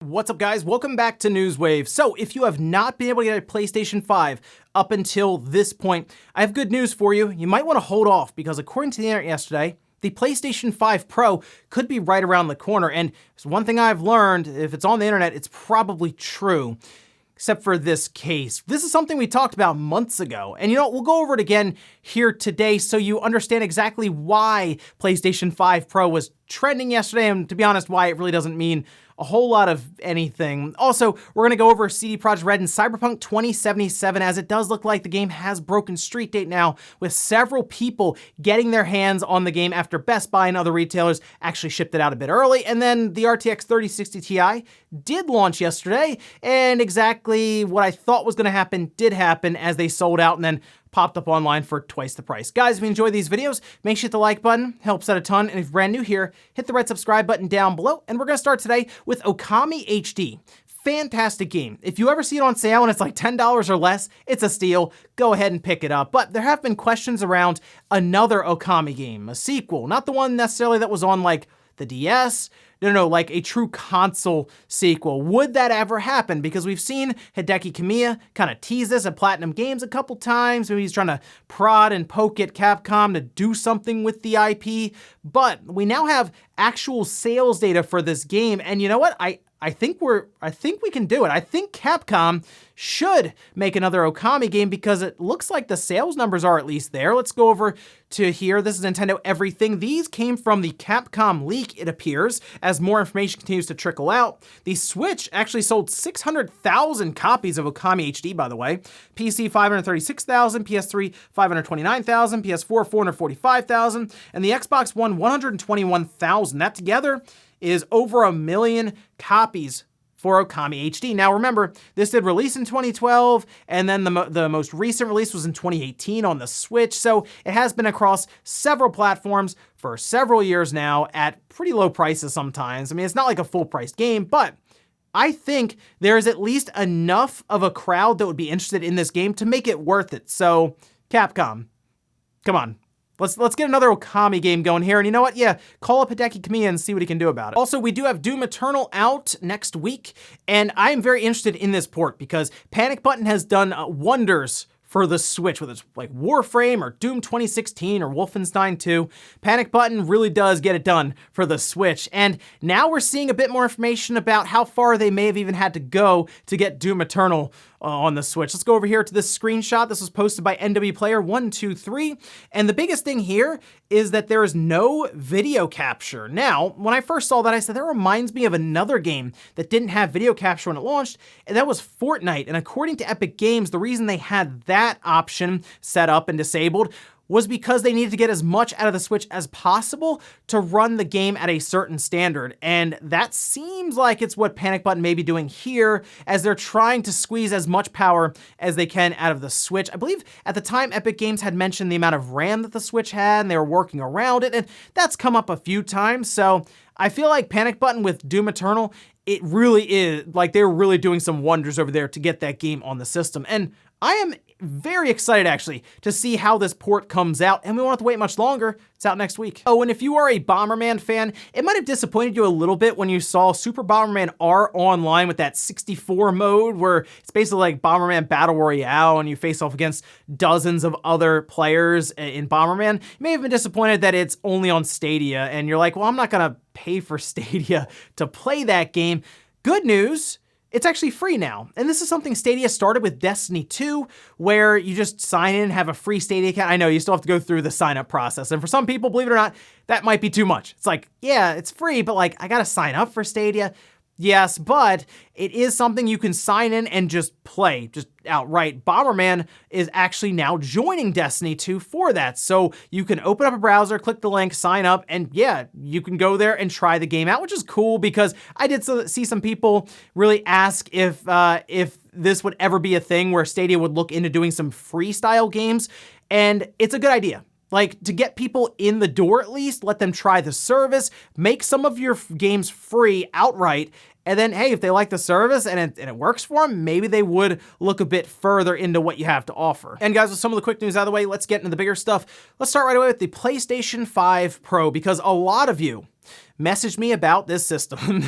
What's up, guys? Welcome back to Newswave. So if you have not been able to get a PlayStation 5 up until this point, I have good news for you. You might want to hold off because according to the internet yesterday, the PlayStation 5 Pro could be right around the corner. And there's one thing I've learned, if it's on the internet, it's probably true. Except for this case. This is something we talked about months ago. And you know what, we'll go over it again here today so you understand exactly why PlayStation 5 Pro was trending yesterday, and to be honest, why it really doesn't mean a whole lot of anything. Also, we're gonna go over CD Projekt Red and Cyberpunk 2077, as it does look like the game has broken street date now, with several people getting their hands on the game after Best Buy and other retailers actually shipped it out a bit early. And then the RTX 3060 Ti did launch yesterday, and exactly what I thought was gonna happen did happen, as they sold out and then popped up online for twice the price. Guys, if you enjoy these videos, make sure you hit the like button, helps out a ton. And if you're brand new here, hit the red subscribe button down below. And we're gonna start today with Okami HD. Fantastic game. If you ever see it on sale and it's like $10 or less, it's a steal. Go ahead and pick it up. But there have been questions around another Okami game, a sequel, not the one necessarily that was on like the DS. No, like a true console sequel. Would that ever happen? Because we've seen Hideki Kamiya kind of tease this at Platinum Games a couple times. Maybe he's trying to prod and poke at Capcom to do something with the IP. But we now have actual sales data for this game. And you know what? I think we can do it. I think Capcom should make another Okami game because it looks like the sales numbers are at least there. Let's go over to here. This is Nintendo Everything. These came from the Capcom leak, it appears, as more information continues to trickle out. The Switch actually sold 600,000 copies of Okami HD, by the way. PC 536,000, PS3 529,000, PS4 445,000, and the Xbox One 121,000. That together is over 1 million copies for Okami HD. Now remember, this did release in 2012, and then the most recent release was in 2018 on the Switch, so it has been across several platforms for several years now at pretty low prices sometimes. I mean, it's not like a full-priced game, but I think there's at least enough of a crowd that would be interested in this game to make it worth it. So, Capcom, come on. Let's get another Okami game going here. And you know what? Yeah, call up Hideki Kamiya and see what he can do about it. Also, we do have Doom Eternal out next week, and I am very interested in this port because Panic Button has done wonders for the Switch, whether it's like Warframe or Doom 2016 or Wolfenstein 2. Panic Button really does get it done for the Switch. And now we're seeing a bit more information about how far they may have even had to go to get Doom Eternal on the Switch. Let's go over here to this screenshot. This was posted by NW Player 123. And the biggest thing here is that there is no video capture. Now, when I first saw that, I said, that reminds me of another game that didn't have video capture when it launched, and that was Fortnite. And according to Epic Games, the reason they had that option set up and disabled was because they needed to get as much out of the Switch as possible to run the game at a certain standard. And that seems like it's what Panic Button may be doing here, as they're trying to squeeze as much power as they can out of the Switch. I believe at the time Epic Games had mentioned the amount of RAM that the Switch had, and they were working around it, and that's come up a few times. So I feel like Panic Button with Doom Eternal, it really is, like they're really doing some wonders over there to get that game on the system. And I am very excited, actually, to see how this port comes out, and we won't have to wait much longer. It's out next week. Oh, and if you are a Bomberman fan, it might have disappointed you a little bit when you saw Super Bomberman R Online with that 64 mode, where it's basically like Bomberman Battle Royale, and you face off against dozens of other players in Bomberman. You may have been disappointed that it's only on Stadia, and you're like, well, I'm not gonna pay for Stadia to play that game. Good news, it's actually free now. And this is something Stadia started with Destiny 2, where you just sign in, have a free Stadia account. I know you still have to go through the sign up process. And for some people, believe it or not, that might be too much. It's like, yeah, it's free, but like, I gotta sign up for Stadia. Yes, but it is something you can sign in and just play, just outright. Bomberman is actually now joining Destiny 2 for that. So you can open up a browser, click the link, sign up, and yeah, you can go there and try the game out, which is cool because I did see some people really ask if this would ever be a thing where Stadia would look into doing some freestyle games, and it's a good idea. Like, to get people in the door at least, let them try the service, make some of your games free outright, and then, hey, if they like the service and it works for them, maybe they would look a bit further into what you have to offer. And guys, with some of the quick news out of the way, let's get into the bigger stuff. Let's start right away with the PlayStation 5 Pro, because a lot of you messaged me about this system.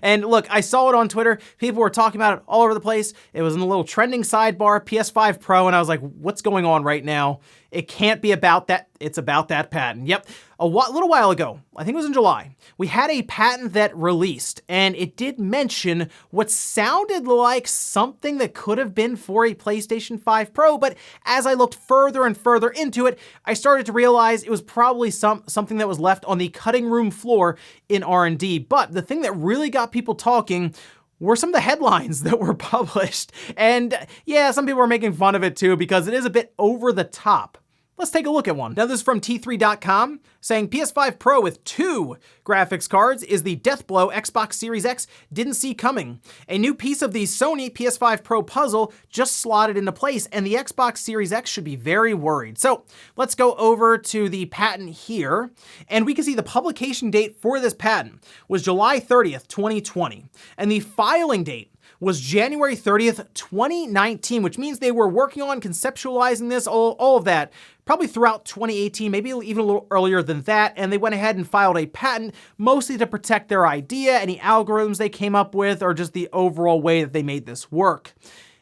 And look, I saw it on Twitter. People were talking about it all over the place. It was in the little trending sidebar, PS5 Pro, and I was like, what's going on right now? It can't be about that. It's about that patent. Yep. A little while ago, I think it was in July, we had a patent that released, and it did mention what sounded like something that could have been for a PlayStation 5 Pro, but as I looked further and further into it, I started to realize it was probably something that was left on the cutting room floor in R&D. But the thing that really got people talking were some of the headlines that were published. And yeah, some people were making fun of it too because it is a bit over the top. Let's take a look at one. Now this is from T3.com saying PS5 Pro with 2 graphics cards is the death blow Xbox Series X didn't see coming. A new piece of the Sony PS5 Pro puzzle just slotted into place and the Xbox Series X should be very worried. So let's go over to the patent here and we can see the publication date for this patent was July 30th, 2020 and the filing date was January 30th, 2019, which means they were working on conceptualizing this, all of that, probably throughout 2018, maybe even a little earlier than that, and they went ahead and filed a patent, mostly to protect their idea, any algorithms they came up with, or just the overall way that they made this work.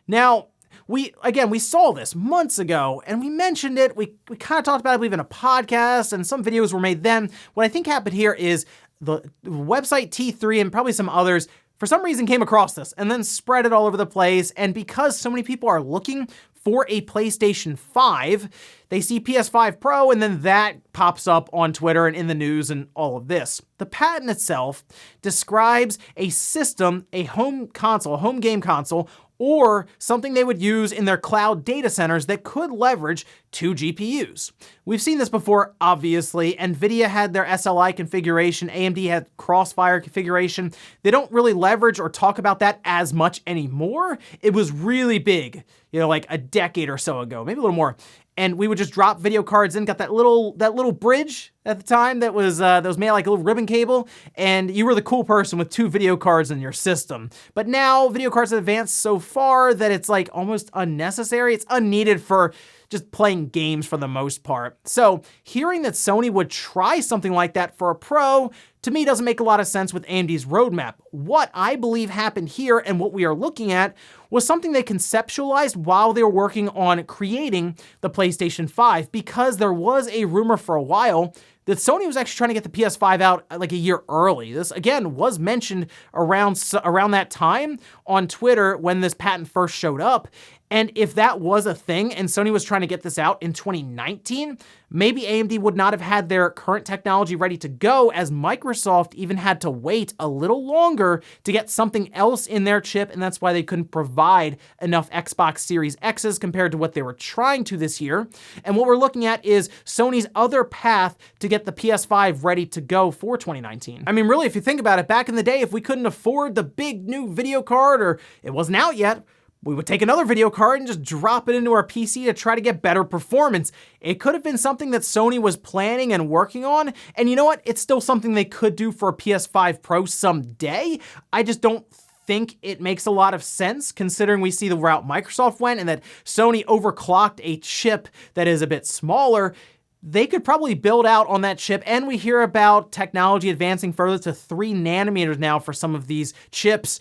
Now, we saw this months ago, and we mentioned it, we kind of talked about it, I believe, in a podcast, and some videos were made then. What I think happened here is the website T3 and probably some others for some reason came across this and then spread it all over the place. And because so many people are looking for a PlayStation 5, they see PS5 Pro and then that pops up on Twitter and in the news and all of this. The patent itself describes a system, a home console, a home game console, or something they would use in their cloud data centers that could leverage 2 GPUs. We've seen this before, obviously. NVIDIA had their SLI configuration, AMD had Crossfire configuration. They don't really leverage or talk about that as much anymore. It was really big, like a decade or so ago, maybe a little more. And we would just drop video cards in, got that little bridge at the time that was made like a little ribbon cable, and you were the cool person with 2 video cards in your system. But now video cards have advanced so far that it's like almost unnecessary. It's unneeded for just playing games for the most part. So hearing that Sony would try something like that for a Pro, to me doesn't make a lot of sense with AMD's roadmap. What I believe happened here and what we are looking at was something they conceptualized while they were working on creating the PlayStation 5, because there was a rumor for a while that Sony was actually trying to get the PS5 out like a year early. This, again, was mentioned around that time on Twitter when this patent first showed up. And if that was a thing and Sony was trying to get this out in 2019, maybe AMD would not have had their current technology ready to go, as Microsoft even had to wait a little longer to get something else in their chip, and that's why they couldn't provide enough Xbox Series X's compared to what they were trying to this year. And what we're looking at is Sony's other path to get the PS5 ready to go for 2019. I mean, really, if you think about it, back in the day, if we couldn't afford the big new video card or it wasn't out yet, we would take another video card and just drop it into our PC to try to get better performance. It could have been something that Sony was planning and working on, and you know what? It's still something they could do for a PS5 Pro someday. I just don't think it makes a lot of sense considering we see the route Microsoft went and that Sony overclocked a chip that is a bit smaller. They could probably build out on that chip, and we hear about technology advancing further to 3 nanometers now for some of these chips.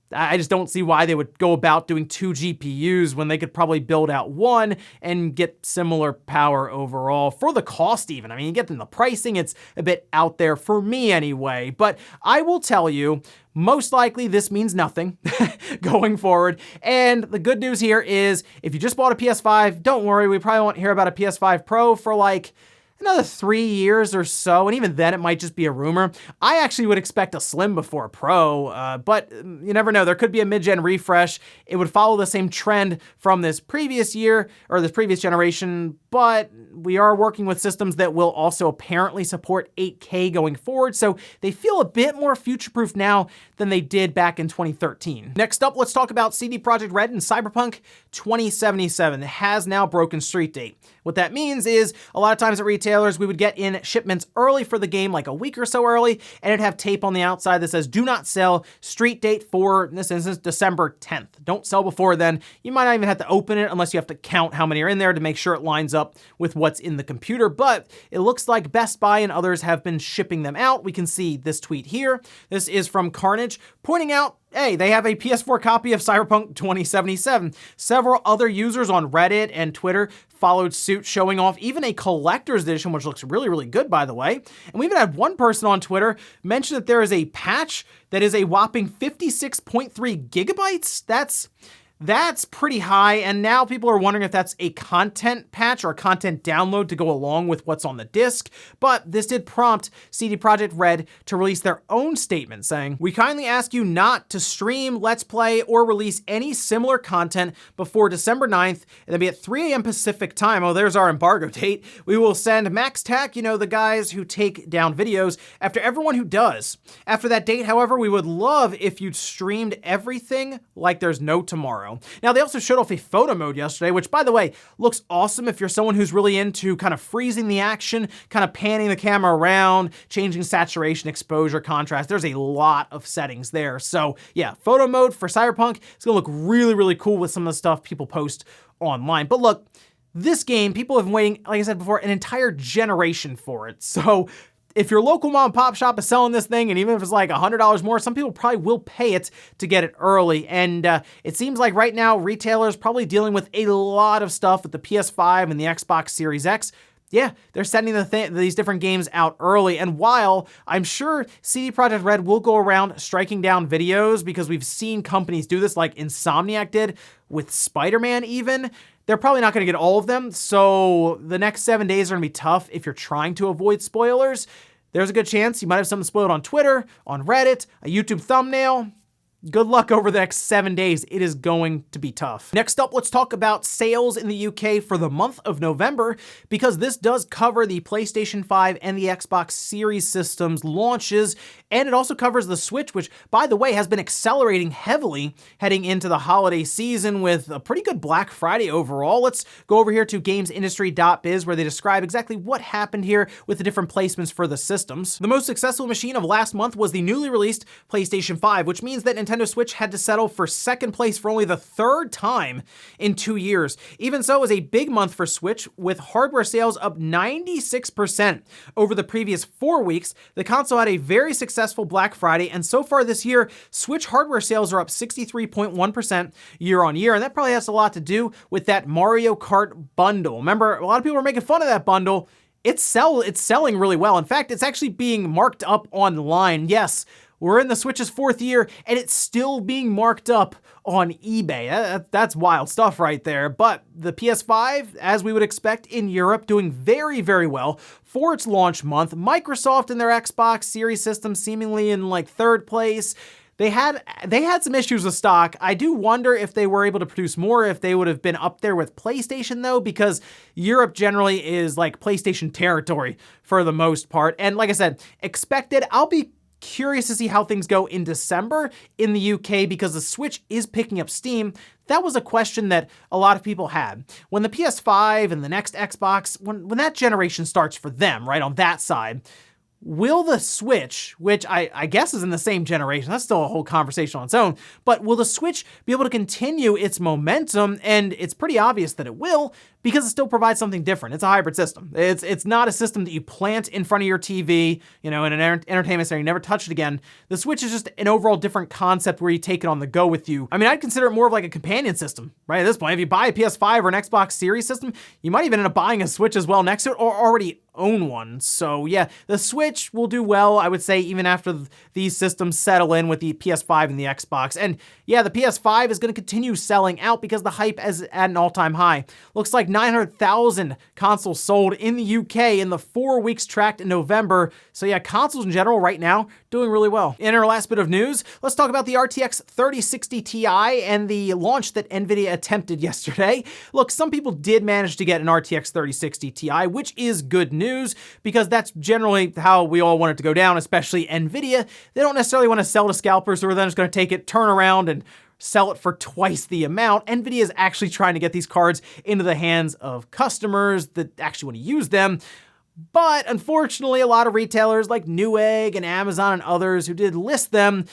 I just don't see why they would go about doing 2 GPUs when they could probably build out 1 and get similar power overall for the cost even. I mean, you get them the pricing, it's a bit out there for me anyway, but I will tell you, most likely this means nothing going forward. And the good news here is if you just bought a PS5, don't worry, we probably won't hear about a PS5 Pro for like another 3 years or so, and even then it might just be a rumor. I actually would expect a Slim before a Pro, but you never know. There could be a mid-gen refresh. It would follow the same trend from this previous year, or this previous generation, but we are working with systems that will also apparently support 8K going forward, so they feel a bit more future-proof now than they did back in 2013. Next up, let's talk about CD Projekt Red and Cyberpunk 2077. It has now broken street date. What that means is, a lot of times at retail, retailers, we would get in shipments early for the game, like a week or so early, and it'd have tape on the outside that says, do not sell, street date for, in this instance, December 10th. Don't sell before then. You might not even have to open it unless you have to count how many are in there to make sure it lines up with what's in the computer, but it looks like Best Buy and others have been shipping them out. We can see this tweet here. This is from Carnage, pointing out, hey, they have a PS4 copy of Cyberpunk 2077. Several other users on Reddit and Twitter followed suit, showing off even a collector's edition, which looks really, really good, by the way. And we even had one person on Twitter mention that there is a patch that is a whopping 56.3 gigabytes. That's pretty high, and now people are wondering if that's a content patch or a content download to go along with what's on the disc, but this did prompt CD Projekt Red to release their own statement saying, "We kindly ask you not to stream, let's play, or release any similar content before December 9th, and it'll be at 3 a.m. Pacific time." Oh, there's our embargo date. "We will send Max Tac, the guys who take down videos, after everyone who does. After that date, however, we would love if you'd streamed everything like there's no tomorrow." Now, they also showed off a photo mode yesterday, which, by the way, looks awesome if you're someone who's really into kind of freezing the action, kind of panning the camera around, changing saturation, exposure, contrast. There's a lot of settings there. So yeah, photo mode for Cyberpunk is gonna look really, really cool with some of the stuff people post online. But look, this game, people have been waiting, like I said before, an entire generation for it. So if your local mom and pop shop is selling this thing, and even if it's like $100 more, some people probably will pay it to get it early. And it seems like right now, retailers probably dealing with a lot of stuff with the PS5 and the Xbox Series X. Yeah, they're sending these different games out early. And while I'm sure CD Projekt Red will go around striking down videos, because we've seen companies do this, like Insomniac did with Spider-Man even, they're probably not going to get all of them. So the next 7 days are going to be tough if you're trying to avoid spoilers. There's a good chance you might have something spoiled on Twitter, on Reddit, a YouTube thumbnail. Good luck over the next 7 days. It is going to be tough. Next up, let's talk about sales in the UK for the month of November, because this does cover the PlayStation 5 and the Xbox Series systems launches, and it also covers the Switch, which, by the way, has been accelerating heavily heading into the holiday season with a pretty good Black Friday overall. Let's go over here to gamesindustry.biz, where they describe exactly what happened here with the different placements for the systems. The most successful machine of last month was the newly released PlayStation 5, which means that Nintendo Switch had to settle for second place for only the third time in 2 years. Even so, it was a big month for Switch, with hardware sales up 96% over the previous 4 weeks. The console had a very successful Black Friday, and so far this year, Switch hardware sales are up 63.1% year on year, and that probably has a lot to do with that Mario Kart bundle. Remember, a lot of people were making fun of that bundle. It's selling really well. In fact, it's actually being marked up online. Yes, we're in the Switch's 4th year, and it's still being marked up on eBay. That's wild stuff right there. But the PS5, as we would expect in Europe, doing very, very well for its launch month. Microsoft and their Xbox Series system seemingly in like 3rd place. They had some issues with stock. I do wonder if they were able to produce more, if they would have been up there with PlayStation though, because Europe generally is like PlayStation territory for the most part. And like I said, expected. I'll be curious to see how things go in December in the UK, because the Switch is picking up steam. That was a question that a lot of people had. When the PS5 and the next Xbox, when that generation starts for them, right, on that side, will the Switch, which I guess is in the same generation, that's still a whole conversation on its own, but will the Switch be able to continue its momentum? And it's pretty obvious that it will, because it still provides something different. It's a hybrid system. It's not a system that you plant in front of your TV, in an entertainment center, you never touch it again. The Switch is just an overall different concept where you take it on the go with you. I mean, I'd consider it more of like a companion system, right? At this point, if you buy a PS5 or an Xbox Series system, you might even end up buying a Switch as well next to it, or already own one. So yeah, the Switch will do well, I would say, even after these systems settle in with the PS5 and the Xbox. And yeah, the PS5 is going to continue selling out because the hype is at an all-time high. Looks like 900,000 consoles sold in the UK in the 4 weeks tracked in November. So yeah, consoles in general right now doing really well. In our last bit of news, let's talk about the RTX 3060 Ti and the launch that NVIDIA attempted yesterday. Look, some people did manage to get an RTX 3060 Ti, which is good news, because that's generally how we all want it to go down, especially NVIDIA. They don't necessarily want to sell to scalpers who are then just going to take it, turn around, and sell it for twice the amount. NVIDIA is actually trying to get these cards into the hands of customers that actually want to use them. But unfortunately, a lot of retailers like Newegg and Amazon and others who did list them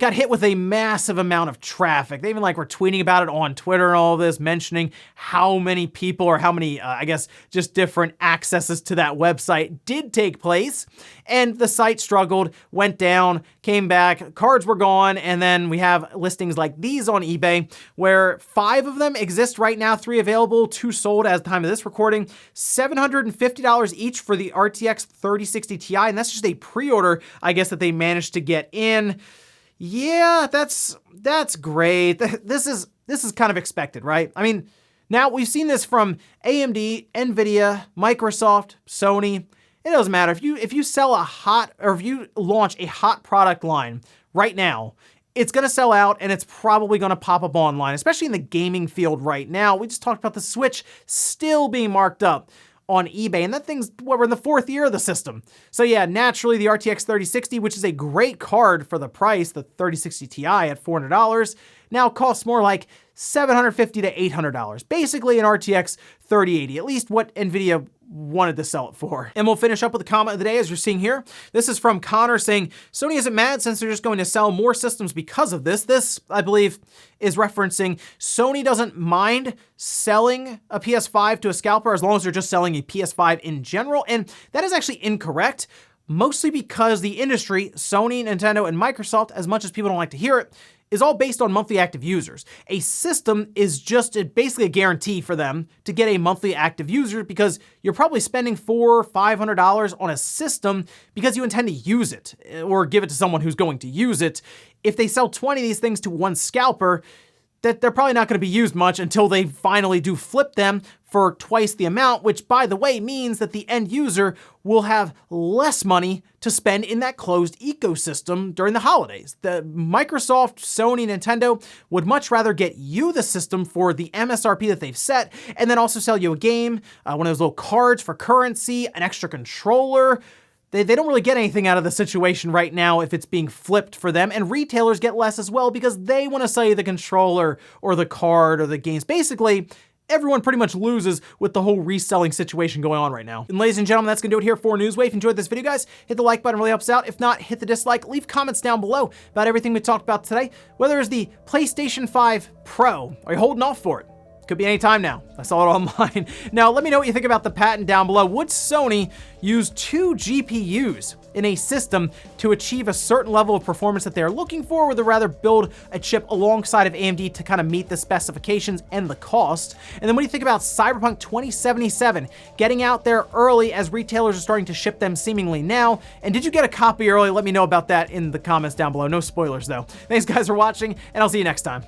got hit with a massive amount of traffic. They even were tweeting about it on Twitter and all this, mentioning how many people or how many, I guess, just different accesses to that website did take place. And the site struggled, went down, came back, cards were gone, and then we have listings like these on eBay, where 5 of them exist right now, 3 available, 2 sold at the time of this recording, $750 each for the RTX 3060 Ti, and that's just a pre-order, I guess, that they managed to get in. Yeah, that's great. This is kind of expected, right? I mean, now we've seen this from AMD, Nvidia, Microsoft, Sony. It doesn't matter if you sell if you launch a hot product line right now, it's going to sell out and it's probably going to pop up online, especially in the gaming field right now. We just talked about the Switch still being marked up on eBay, and that thing's, we're in the 4th year of the system. So yeah, naturally the RTX 3060, which is a great card for the price, the 3060 Ti at $400, now costs more like $750 to $800. Basically an RTX 3080, at least what Nvidia wanted to sell it for. And we'll finish up with the comment of the day as you're seeing here. This is from Connor saying, Sony isn't mad since they're just going to sell more systems because of this. This, I believe, is referencing Sony doesn't mind selling a PS5 to a scalper as long as they're just selling a PS5 in general. And that is actually incorrect, mostly because the industry, Sony, Nintendo, and Microsoft, as much as people don't like to hear it, is all based on monthly active users. A system is just basically a guarantee for them to get a monthly active user because you're probably spending $400 or $500 on a system because you intend to use it or give it to someone who's going to use it. If they sell 20 of these things to one scalper, that they're probably not going to be used much until they finally do flip them for twice the amount, which, by the way, means that the end user will have less money to spend in that closed ecosystem during the holidays. The Microsoft, Sony, Nintendo would much rather get you the system for the MSRP that they've set and then also sell you a game, one of those little cards for currency, an extra controller. They don't really get anything out of the situation right now if it's being flipped for them, and retailers get less as well because they want to sell you the controller or the card or the games. Basically, everyone pretty much loses with the whole reselling situation going on right now. And ladies and gentlemen, that's gonna do it here for Newswave. If you enjoyed this video, guys, hit the like button, really helps out. If not, hit the dislike. Leave comments down below about everything we talked about today, whether it's the PlayStation 5 Pro. Are you holding off for it? Could be any time now. I saw it online. Now, let me know what you think about the patent down below. Would Sony use 2 GPUs in a system to achieve a certain level of performance that they're looking for, or would they rather build a chip alongside of AMD to kind of meet the specifications and the cost? And then what do you think about Cyberpunk 2077 getting out there early as retailers are starting to ship them seemingly now? And did you get a copy early? Let me know about that in the comments down below. No spoilers though. Thanks guys for watching, and I'll see you next time.